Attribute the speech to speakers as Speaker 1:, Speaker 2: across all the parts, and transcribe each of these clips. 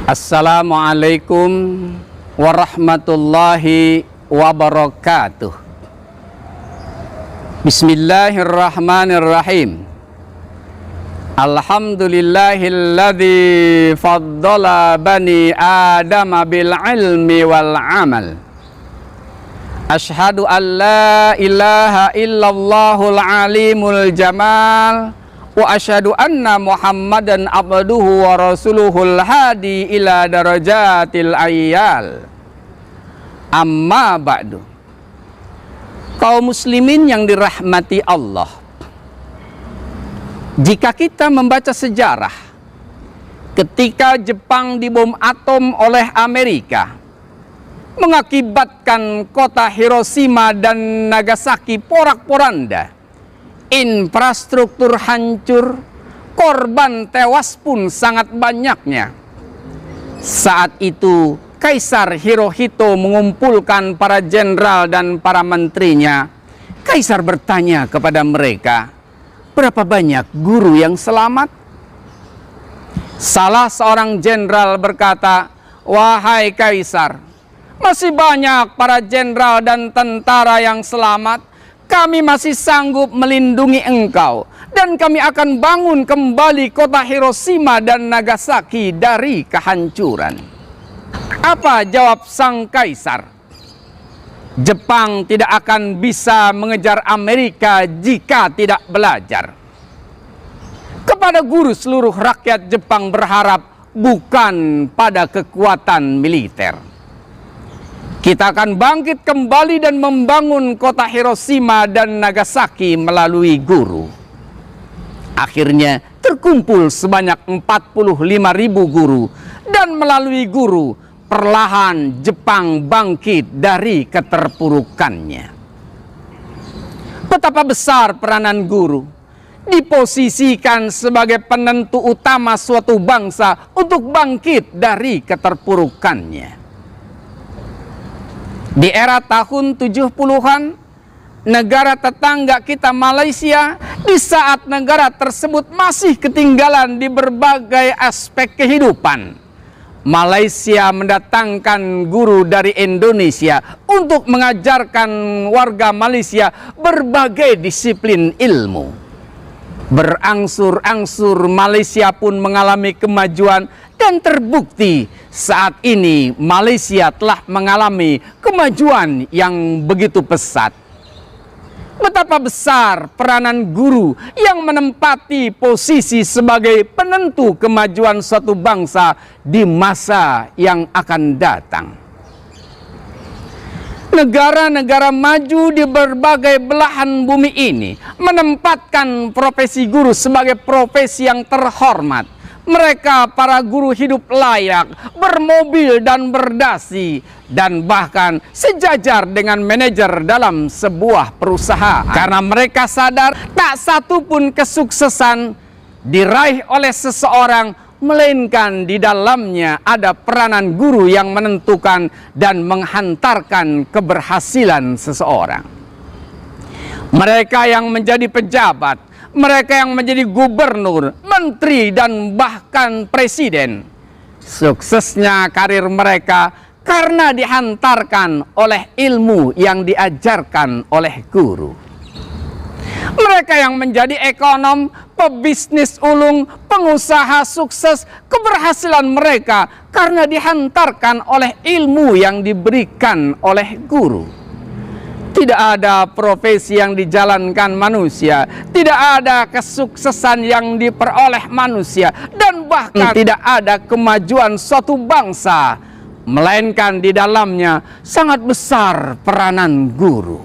Speaker 1: Assalamualaikum warahmatullahi wabarakatuh. Bismillahirrahmanirrahim. Alhamdulillahilladzi faddala bani adama bil ilmi wal amal. Ashhadu an la ilaha illallahul alimul jamal. Wa asyhadu anna Muhammadan abduhu wa rasuluhul hadi ila darajatil ayyal. Amma ba'du. Kaum muslimin yang dirahmati Allah, jika kita membaca sejarah ketika Jepang dibom atom oleh Amerika mengakibatkan kota Hiroshima dan Nagasaki porak-poranda, infrastruktur hancur, korban tewas pun sangat banyaknya. Saat itu Kaisar Hirohito mengumpulkan para jenderal dan para menterinya. Kaisar bertanya kepada mereka, berapa banyak guru yang selamat? Salah seorang jenderal berkata, wahai Kaisar, masih banyak para jenderal dan tentara yang selamat. Kami masih sanggup melindungi engkau, dan kami akan bangun kembali kota Hiroshima dan Nagasaki dari kehancuran. Apa jawab sang kaisar? Jepang tidak akan bisa mengejar Amerika jika tidak belajar. Kepada guru, seluruh rakyat Jepang berharap bukan pada kekuatan militer. Kita akan bangkit kembali dan membangun kota Hiroshima dan Nagasaki melalui guru. Akhirnya terkumpul sebanyak 45.000 guru, dan melalui guru perlahan Jepang bangkit dari keterpurukannya. Betapa besar peranan guru, diposisikan sebagai penentu utama suatu bangsa untuk bangkit dari keterpurukannya. Di era tahun 70-an, negara tetangga kita Malaysia, di saat negara tersebut masih ketinggalan di berbagai aspek kehidupan, Malaysia mendatangkan guru dari Indonesia untuk mengajarkan warga Malaysia berbagai disiplin ilmu. Berangsur-angsur Malaysia pun mengalami kemajuan, dan terbukti saat ini Malaysia telah mengalami kemajuan yang begitu pesat. Betapa besar peranan guru yang menempati posisi sebagai penentu kemajuan suatu bangsa di masa yang akan datang. Negara-negara maju di berbagai belahan bumi ini menempatkan profesi guru sebagai profesi yang terhormat. Mereka para guru hidup layak, bermobil dan berdasi, dan bahkan sejajar dengan manajer dalam sebuah perusahaan. Karena mereka sadar tak satu pun kesuksesan diraih oleh seseorang, melainkan di dalamnya ada peranan guru yang menentukan dan menghantarkan keberhasilan seseorang. Mereka yang menjadi pejabat, mereka yang menjadi gubernur, menteri, dan bahkan presiden, suksesnya karir mereka karena dihantarkan oleh ilmu yang diajarkan oleh guru. Mereka yang menjadi ekonom, pebisnis ulung, pengusaha sukses, keberhasilan mereka karena dihantarkan oleh ilmu yang diberikan oleh guru. Tidak ada profesi yang dijalankan manusia, tidak ada kesuksesan yang diperoleh manusia, dan bahkan tidak ada kemajuan suatu bangsa, melainkan di dalamnya sangat besar peranan guru.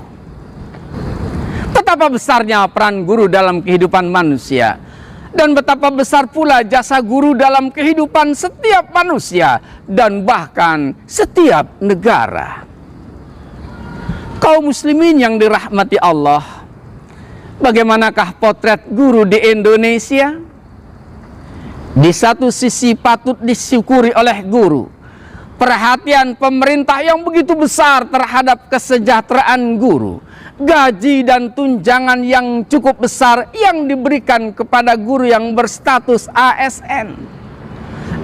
Speaker 1: Betapa besarnya peran guru dalam kehidupan manusia, dan betapa besar pula jasa guru dalam kehidupan setiap manusia, dan bahkan setiap negara. Kaum muslimin yang dirahmati Allah, bagaimanakah potret guru di Indonesia? Di satu sisi patut disyukuri oleh guru perhatian pemerintah yang begitu besar terhadap kesejahteraan guru, gaji dan tunjangan yang cukup besar yang diberikan kepada guru yang berstatus ASN.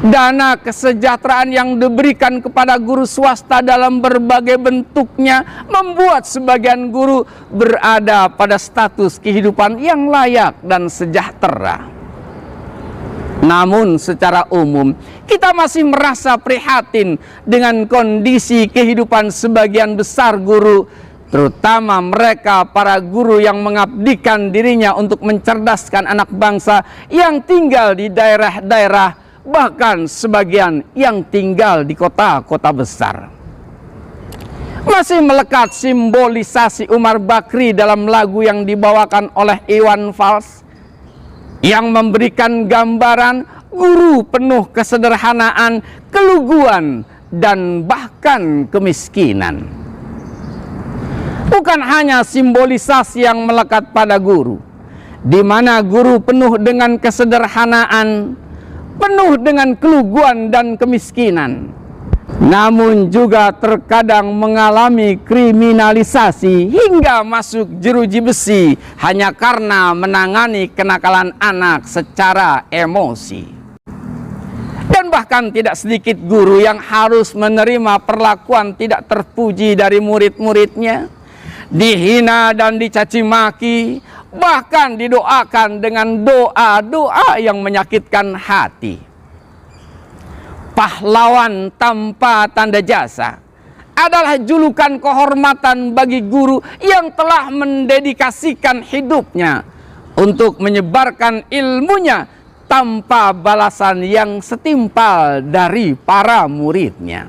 Speaker 1: Dana kesejahteraan yang diberikan kepada guru swasta dalam berbagai bentuknya membuat sebagian guru berada pada status kehidupan yang layak dan sejahtera. Namun secara umum kita masih merasa prihatin dengan kondisi kehidupan sebagian besar guru, terutama mereka para guru yang mengabdikan dirinya untuk mencerdaskan anak bangsa yang tinggal di daerah-daerah, bahkan sebagian yang tinggal di kota-kota besar. Masih melekat simbolisasi Umar Bakri dalam lagu yang dibawakan oleh Iwan Fals yang memberikan gambaran guru penuh kesederhanaan, keluguan, dan bahkan kemiskinan. Bukan hanya simbolisasi yang melekat pada guru, di mana guru penuh dengan kesederhanaan, penuh dengan keluguan dan kemiskinan, namun juga terkadang mengalami kriminalisasi hingga masuk jeruji besi hanya karena menangani kenakalan anak secara emosi. Dan bahkan tidak sedikit guru yang harus menerima perlakuan tidak terpuji dari murid-muridnya, dihina dan dicaci maki, bahkan didoakan dengan doa-doa yang menyakitkan hati. Pahlawan tanpa tanda jasa adalah julukan kehormatan bagi guru yang telah mendedikasikan hidupnya untuk menyebarkan ilmunya tanpa balasan yang setimpal dari para muridnya.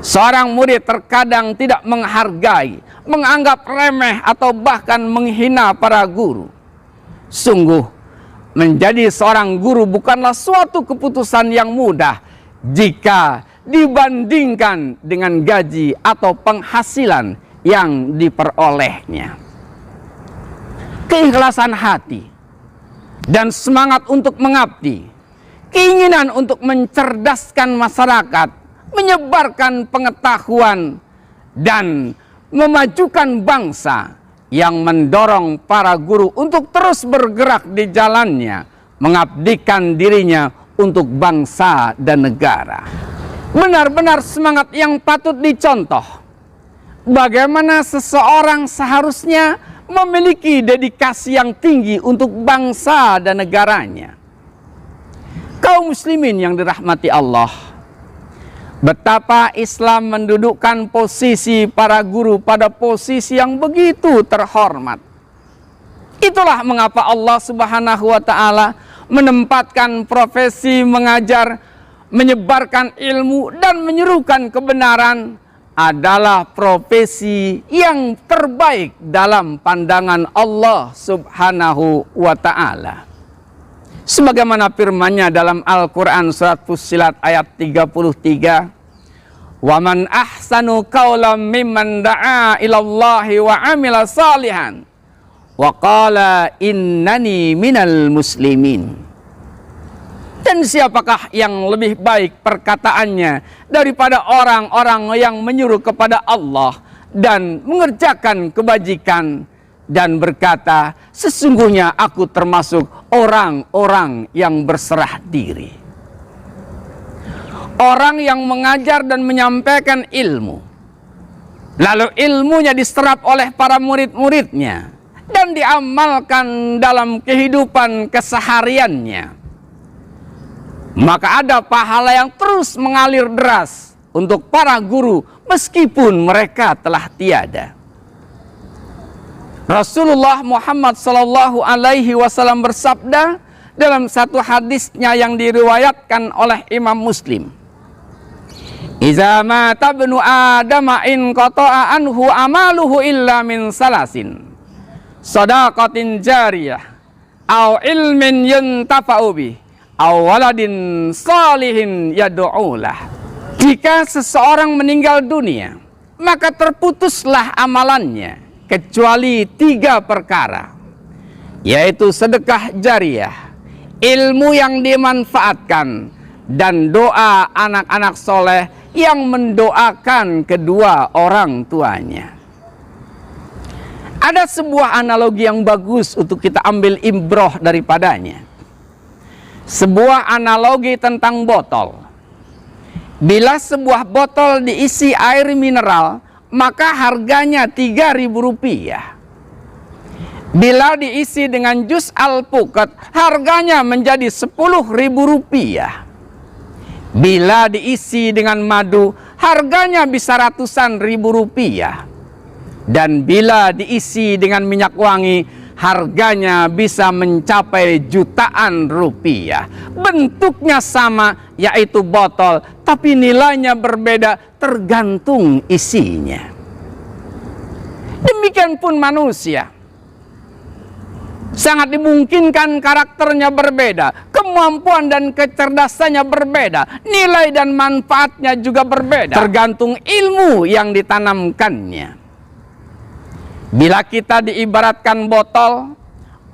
Speaker 1: Seorang murid terkadang tidak menghargai, menganggap remeh atau bahkan menghina para guru. Sungguh, menjadi seorang guru bukanlah suatu keputusan yang mudah jika dibandingkan dengan gaji atau penghasilan yang diperolehnya. Keikhlasan hati dan semangat untuk mengabdi, keinginan untuk mencerdaskan masyarakat, menyebarkan pengetahuan, dan memajukan bangsa yang mendorong para guru untuk terus bergerak di jalannya, mengabdikan dirinya untuk bangsa dan negara. Benar-benar semangat yang patut dicontoh. Bagaimana seseorang seharusnya memiliki dedikasi yang tinggi untuk bangsa dan negaranya. Kaum muslimin yang dirahmati Allah, betapa Islam mendudukkan posisi para guru pada posisi yang begitu terhormat. Itulah mengapa Allah Subhanahu wa Ta'ala menempatkan profesi mengajar, menyebarkan ilmu, dan menyerukan kebenaran adalah profesi yang terbaik dalam pandangan Allah Subhanahu wa Ta'ala. Sebagaimana firman-Nya dalam Al-Quran surat Fussilat ayat 33, "Wa man ahsanu qawlan mimman da'a ilallahi wa amila salihan wa qala innani minal muslimin." Dan siapakah yang lebih baik perkataannya daripada orang-orang yang menyuruh kepada Allah dan mengerjakan kebajikan dan berkata, "Sesungguhnya aku termasuk orang-orang yang berserah diri." Orang yang mengajar dan menyampaikan ilmu, lalu ilmunya diserap oleh para murid-muridnya dan diamalkan dalam kehidupan kesehariannya, maka ada pahala yang terus mengalir deras untuk para guru meskipun mereka telah tiada. Rasulullah Muhammad sallallahu alaihi wasallam bersabda dalam satu hadisnya yang diriwayatkan oleh Imam Muslim, "Iza mata ibnu Adam in qata'a anhu amaluhu illa min salasin, shadaqatin jariyah, au ilmin yuntafa'u bih, awaladin salihin yad'ulah." Jika seseorang meninggal dunia, maka terputuslah amalannya kecuali 3 perkara, yaitu sedekah jariyah, ilmu yang dimanfaatkan, dan doa anak-anak soleh yang mendoakan kedua orang tuanya. Ada sebuah analogi yang bagus untuk kita ambil ibrah daripadanya. Sebuah analogi tentang botol. Bila sebuah botol diisi air mineral, maka harganya Rp3.000. Bila diisi dengan jus alpukat, harganya menjadi Rp10.000. Bila diisi dengan madu, harganya bisa ratusan ribu rupiah. Dan bila diisi dengan minyak wangi, harganya bisa mencapai jutaan rupiah. Bentuknya sama, yaitu botol, tapi nilainya berbeda tergantung isinya. Demikian pun manusia. Sangat dimungkinkan karakternya berbeda, kemampuan dan kecerdasannya berbeda, nilai dan manfaatnya juga berbeda, tergantung ilmu yang ditanamkannya. Bila kita diibaratkan botol,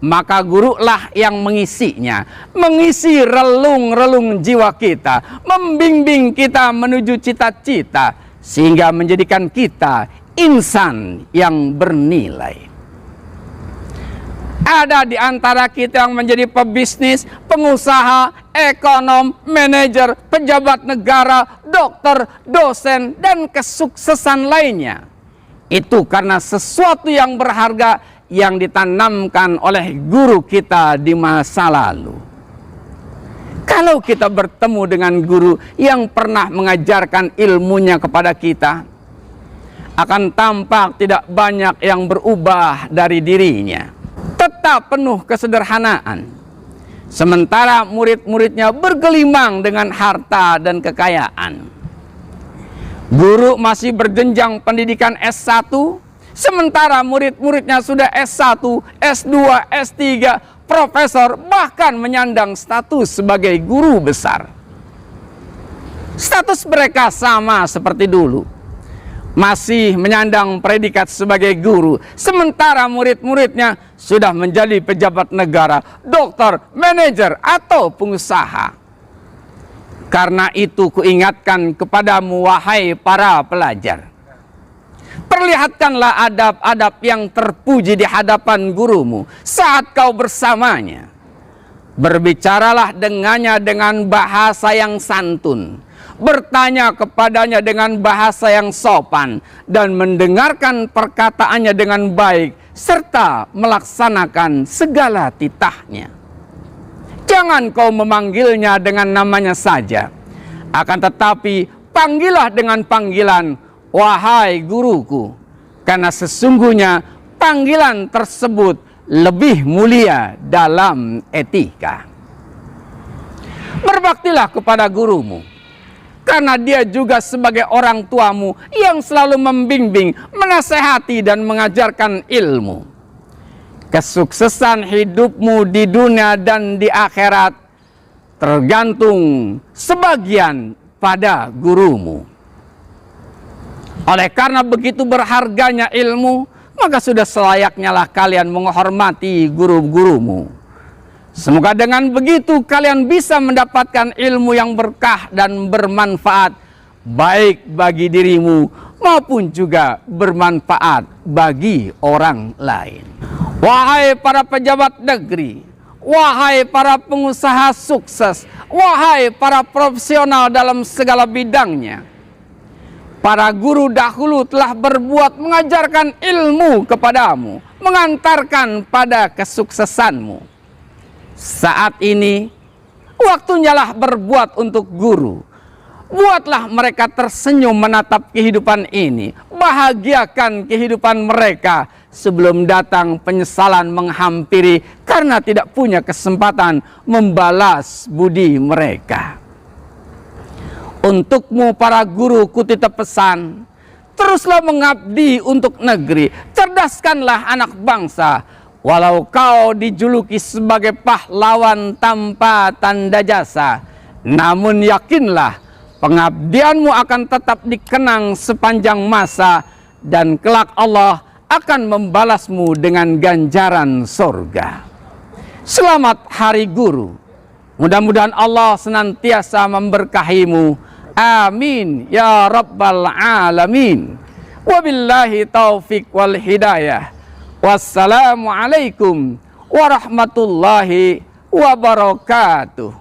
Speaker 1: maka gurulah yang mengisinya, mengisi relung-relung jiwa kita, membimbing kita menuju cita-cita, sehingga menjadikan kita insan yang bernilai. Ada di antara kita yang menjadi pebisnis, pengusaha, ekonom, manajer, pejabat negara, dokter, dosen, dan kesuksesan lainnya. Itu karena sesuatu yang berharga yang ditanamkan oleh guru kita di masa lalu. Kalau kita bertemu dengan guru yang pernah mengajarkan ilmunya kepada kita, akan tampak tidak banyak yang berubah dari dirinya. Tetap penuh kesederhanaan. Sementara murid-muridnya bergelimang dengan harta dan kekayaan. Guru masih berjenjang pendidikan S1, sementara murid-muridnya sudah S1, S2, S3, profesor, bahkan menyandang status sebagai guru besar. Status mereka sama seperti dulu. Masih menyandang predikat sebagai guru, sementara murid-muridnya sudah menjadi pejabat negara, dokter, manajer, atau pengusaha. Karena itu kuingatkan kepadamu, wahai para pelajar, perlihatkanlah adab-adab yang terpuji di hadapan gurumu saat kau bersamanya. Berbicaralah dengannya dengan bahasa yang santun, bertanya kepadanya dengan bahasa yang sopan, dan mendengarkan perkataannya dengan baik, serta melaksanakan segala titahnya. Jangan kau memanggilnya dengan namanya saja, akan tetapi panggillah dengan panggilan, wahai guruku, karena sesungguhnya panggilan tersebut lebih mulia dalam etika. Berbaktilah kepada gurumu, karena dia juga sebagai orang tuamu yang selalu membimbing, menasehati, dan mengajarkan ilmu. Kesuksesan hidupmu di dunia dan di akhirat tergantung sebagian pada gurumu. Oleh karena begitu berharganya ilmu, maka sudah selayaknya lah kalian menghormati guru-gurumu. Semoga dengan begitu kalian bisa mendapatkan ilmu yang berkah dan bermanfaat, baik bagi dirimu maupun juga bermanfaat bagi orang lain. Wahai para pejabat negeri, wahai para pengusaha sukses, wahai para profesional dalam segala bidangnya, para guru dahulu telah berbuat mengajarkan ilmu kepadamu, mengantarkan pada kesuksesanmu. Saat ini, waktunya lah berbuat untuk guru. Buatlah mereka tersenyum menatap kehidupan ini. Bahagiakan kehidupan mereka sebelum datang penyesalan menghampiri karena tidak punya kesempatan membalas budi mereka. Untukmu para guru kutitip pesan, teruslah mengabdi untuk negeri, cerdaskanlah anak bangsa. Walau kau dijuluki sebagai pahlawan tanpa tanda jasa, namun yakinlah pengabdianmu akan tetap dikenang sepanjang masa, dan kelak Allah akan membalasmu dengan ganjaran surga. Selamat Hari Guru. Mudah-mudahan Allah senantiasa memberkahimu. Amin ya rabbal alamin. Wabillahi taufik wal hidayah. Wassalamualaikum warahmatullahi wabarakatuh.